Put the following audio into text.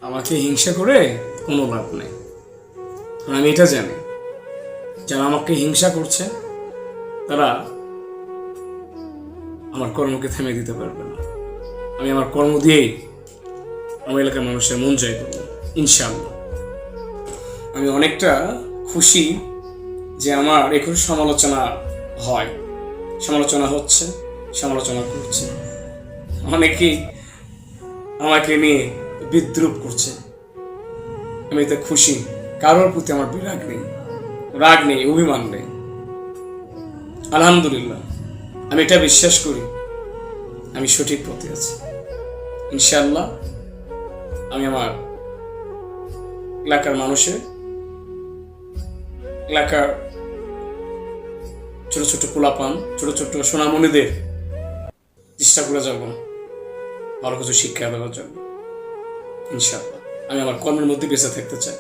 আমাকে হিংসা করে কোনো লাভ নেই। কারণ আমি এটা জানি, যারা আমাকে হিংসা করছে তারা আমার কর্মকে থেমে দিতে পারবে না। আমি আমার কর্ম দিয়েই আমার এলাকার মানুষের মন জয় করবো ইনশাআল্লাহ। আমি অনেকটা খুশি যে আমার এখন সমালোচনা হয়, সমালোচনা হচ্ছে, সমালোচনা করছে, অনেকেই আমাকে নিয়ে বিদ্রুপ করছে। আমি এতে খুশি। কারোর প্রতি আমার বিরাগ নেই, রাগ নেই, অভিমান নেই। আলহামদুলিল্লাহ, আমি এটা বিশ্বাস করি আমি সঠিক পথে আছি। ইনশাআল্লাহ আমি আমার এলাকার মানুষের, এলাকার ছোট ছোট পোলাপান, ছোট ছোট সোনামণিদের চেষ্টা করে যাব ভালো কিছু শিক্ষা দেওয়ার জন্য। ইনশাআল্লাহ আমি আমার কর্মের মধ্যে বেঁচে থাকতে চাই।